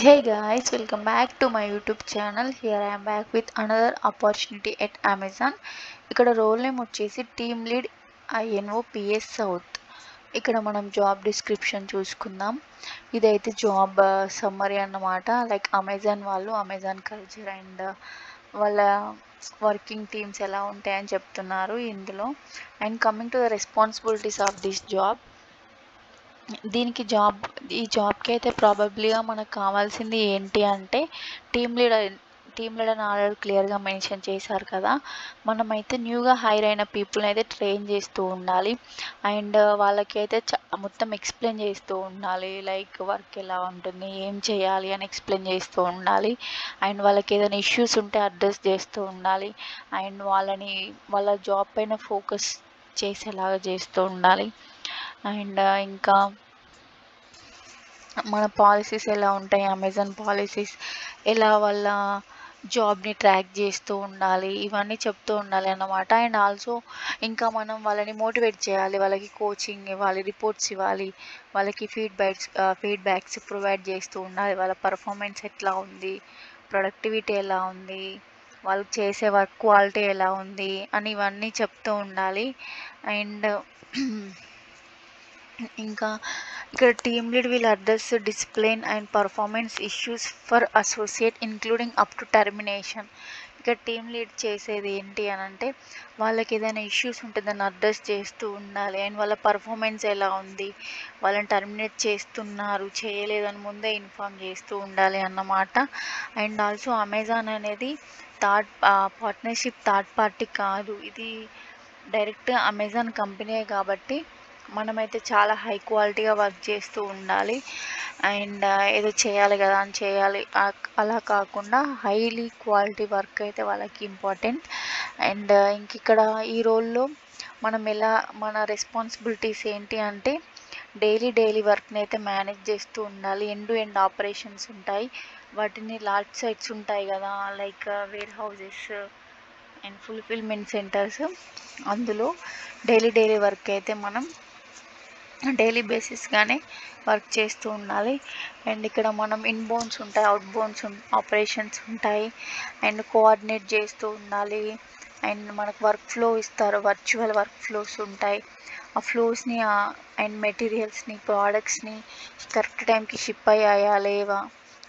Hey guys, welcome back to my YouTube channel. Here I am back with another opportunity at Amazon. ఇక్కడ role name వచ్చేసి team lead INOPS south. ఇక్కడ మనం job description చూసుకుందాం. ఇదైతే job summary అన్నమాట. Like Amazon వాళ్ళు Amazon culture and వాళ్ళ working teams ఎలా ఉంటాయని చెప్తున్నారు ఇందులో. And coming to the responsibilities of this job, ఈ జాబ్కి అయితే ప్రాబబ్లీగా మనకు కావాల్సింది ఏంటి అంటే టీమ్ లీడర్ అని ఆల్రెడీ క్లియర్గా మెన్షన్ చేశారు కదా. మనమైతే న్యూగా హైర్ అయిన పీపుల్ని అయితే ట్రైన్ చేస్తూ ఉండాలి అండ్ వాళ్ళకి అయితే మొత్తం ఎక్స్ప్లెయిన్ చేస్తూ ఉండాలి. లైక్ వర్క్ ఎలా ఉంటుంది, ఏం చేయాలి అని ఎక్స్ప్లెయిన్ చేస్తూ ఉండాలి. అండ్ వాళ్ళకి ఏదైనా ఇష్యూస్ ఉంటే అడ్రస్ చేస్తూ ఉండాలి. అండ్ వాళ్ళ జాబ్ పైన ఫోకస్ చేసేలాగా చేస్తూ ఉండాలి. అండ్ ఇంకా మన పాలసీస్ ఎలా ఉంటాయి, అమెజాన్ పాలసీస్ ఎలా వాళ్ళ జాబ్ని ట్రాక్ చేస్తూ ఉండాలి, ఇవన్నీ చెప్తూ ఉండాలి అన్నమాట. అండ్ ఆల్సో ఇంకా మనం వాళ్ళని మోటివేట్ చేయాలి, వాళ్ళకి కోచింగ్ ఇవ్వాలి, రిపోర్ట్స్ ఇవ్వాలి, వాళ్ళకి ఫీడ్బ్యాక్స్ ప్రొవైడ్ చేస్తూ ఉండాలి. వాళ్ళ పర్ఫార్మెన్స్ ఎట్లా ఉంది, ప్రొడక్టివిటీ ఎలా ఉంది, వాళ్ళు చేసే వర్క్ క్వాలిటీ ఎలా ఉంది అని ఇవన్నీ చెప్తూ ఉండాలి. అండ్ ఇంకా ఇక్కడ team lead will address discipline and performance issues for associate including up to termination. ఇక్కడ టీమ్ లీడ్ చేసేది ఏంటి అని అంటే వాళ్ళకి ఏదైనా ఇష్యూస్ ఉంటే దాన్ని అడ్రస్ చేస్తూ ఉండాలి. అండ్ వాళ్ళ పర్ఫార్మెన్స్ ఎలా ఉంది, వాళ్ళని టర్మినేట్ చేస్తున్నారు చేయలేదని ముందే ఇన్ఫామ్ చేస్తూ ఉండాలి అన్నమాట. అండ్ ఆల్సో అమెజాన్ అనేది పార్ట్నర్షిప్ థర్డ్ పార్టీ కాదు, ఇది డైరెక్ట్ అమెజాన్ కంపెనీయే కాబట్టి మనమైతే చాలా హై క్వాలిటీగా వర్క్ చేస్తూ ఉండాలి. అండ్ ఏదో చేయాలి కదా అని చేయాలి అలా కాకుండా హైలీ క్వాలిటీ వర్క్ అయితే వాళ్ళకి ఇంపార్టెంట్. అండ్ ఇంక ఇక్కడ ఈ రోల్లో మన రెస్పాన్సిబిలిటీస్ ఏంటి అంటే డైలీ వర్క్ని అయితే మేనేజ్ చేస్తూ ఉండాలి. ఎండ్ ఆపరేషన్స్ ఉంటాయి, వాటిని లార్జ్ సైట్స్ ఉంటాయి కదా, like where houses and fulfilment centres, అందులో డైలీ వర్క్ అయితే మనం డైలీ బేసిస్గానే వర్క్ చేస్తూ ఉండాలి. అండ్ ఇక్కడ మనం ఇన్బౌండ్స్ ఉంటాయి, అవుట్బౌండ్స్ ఆపరేషన్స్ ఉంటాయి అండ్ కోఆర్డినేట్ చేస్తూ ఉండాలి. అండ్ మనకు వర్క్ ఫ్లో ఇస్తారు, వర్చువల్ వర్క్ ఫ్లోస్ ఉంటాయి. ఆ ఫ్లోస్ని అండ్ మెటీరియల్స్ని ప్రోడక్ట్స్ని కరెక్ట్ టైంకి షిప్ అయ్యాయా లేవా,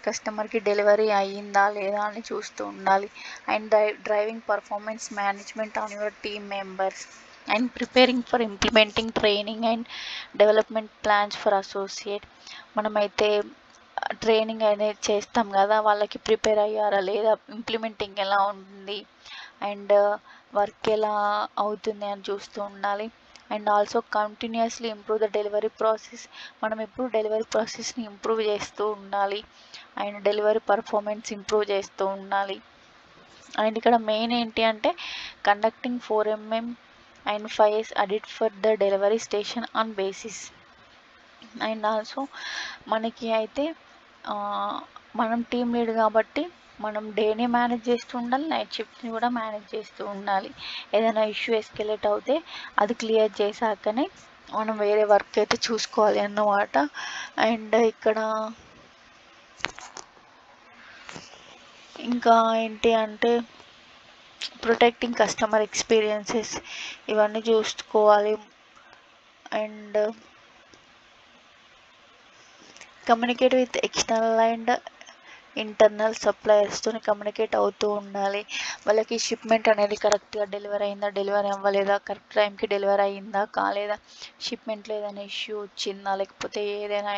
కస్టమర్కి డెలివరీ అయ్యిందా లేదా అని చూస్తూ ఉండాలి. And driving performance management on your team members and preparing for implementing training and development plans for associate. మనమైతే ట్రైనింగ్ అనేది చేస్తాం కదా, వాళ్ళకి ప్రిపేర్ అయ్యారా లేదా, ఇంప్లిమెంటింగ్ ఎలా ఉంది అండ్ వర్క్ ఎలా అవుతుంది అని చూస్తూ ఉండాలి. And also continuously improve the delivery process, మనం ఎప్పుడు డెలివరీ ప్రాసెస్ని ఇంప్రూవ్ చేస్తూ ఉండాలి అండ్ డెలివరీ పర్ఫార్మెన్స్ ఇంప్రూవ్ చేస్తూ ఉండాలి. అండ్ ఇక్కడ మెయిన్ ఏంటి అంటే conducting 4mm and 5S audit for the delivery station on basis. And also మనకి అయితే మనం టీమ్ లీడ్ కాబట్టి మనం డేని మేనేజ్ చేస్తూ ఉండాలి, నైట్ షిఫ్ట్ని కూడా మేనేజ్ చేస్తూ ఉండాలి. ఏదైనా ఇష్యూ ఎస్కలేట్ అవుతే అది క్లియర్ చేశాకనే మనం వేరే వర్క్ అయితే చూసుకోవాలి అన్నమాట. అండ్ ఇక్కడ ఇంకా ఏంటి అంటే ప్రొటెక్టింగ్ కస్టమర్ ఎక్స్పీరియన్సెస్ ఇవన్నీ చూసుకోవాలి. And communicate with external and internal సప్లయర్స్తో కమ్యూనికేట్ అవుతూ ఉండాలి. వాళ్ళకి షిప్మెంట్ అనేది కరెక్ట్గా డెలివరీ అయిందా, డెలివరీ అవ్వలేదా, కరెక్ట్ టైంకి డెలివరీ అయిందా కాలేదా, షిప్మెంట్లో ఏదైనా ఇష్యూ వచ్చిందా, లేకపోతే ఏదైనా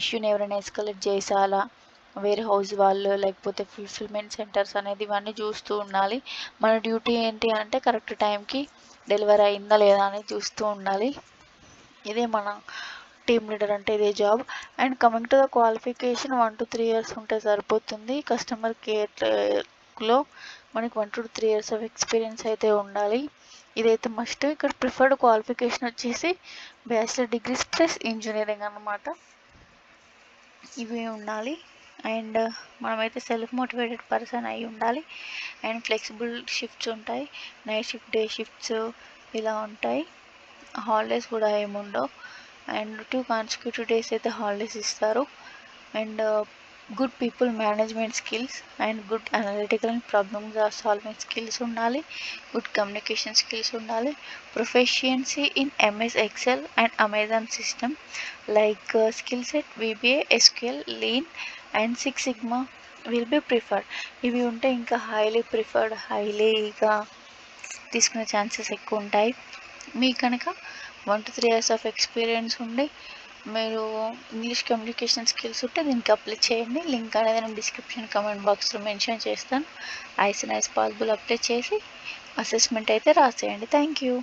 ఇష్యూని ఎవరైనా ఎస్కలేట్ చేసాలా వేర్ హౌస్ వాళ్ళు, లేకపోతే ఫుల్ఫిల్మెంట్ సెంటర్స్ అనేది ఇవన్నీ చూస్తూ ఉండాలి. మన డ్యూటీ ఏంటి అంటే కరెక్ట్ టైంకి డెలివరీ అయిందా లేదా అని చూస్తూ ఉండాలి. ఇదే మన టీమ్ లీడర్ అంటే ఇదే job. And coming to the qualification 1 to 3 years ఉంటే సరిపోతుంది. కస్టమర్ కేర్లో మనకి 1 to 3 years ఆఫ్ ఎక్స్పీరియన్స్ అయితే ఉండాలి, ఇదైతే మస్ట్. ఇక్కడ ప్రిఫర్డ్ క్వాలిఫికేషన్ వచ్చేసి బ్యాచిలర్ డిగ్రీస్ ప్లస్ ఇంజనీరింగ్ అన్నమాట, ఇవి ఉండాలి. అండ్ మనమైతే సెల్ఫ్ మోటివేటెడ్ పర్సన్ అయి ఉండాలి. అండ్ ఫ్లెక్సిబుల్ షిఫ్ట్స్ ఉంటాయి, నైట్ షిఫ్ట్ డే షిఫ్ట్స్ ఇలా ఉంటాయి. హాలిడేస్ కూడా ఏముండవు. అండ్ 2 consecutive days అయితే హాలిడేస్ ఇస్తారు. And good people management skills and good analytical and problem solving skills ఉండాలి. గుడ్ కమ్యూనికేషన్ స్కిల్స్ ఉండాలి. Proficiency in MS Excel and Amazon system like skill set VBA SQL lean and six sigma will be preferred. ఇవి ఉంటే ఇంకా హైలీగా తీసుకునే chances ఎక్కువ ఉంటాయి. మీకు కనుక 1 to 3 years ఆఫ్ ఎక్స్పీరియన్స్ ఉండి మీరు ఇంగ్లీష్ కమ్యూనికేషన్ స్కిల్స్ ఉంటే దీనికి అప్లై చేయండి. లింక్ అనేది నేను డిస్క్రిప్షన్ కమెంట్ బాక్స్లో మెన్షన్ చేస్తాను. As soon as possible apply చేసి అసెస్మెంట్ అయితే రాసేయండి. Thank you.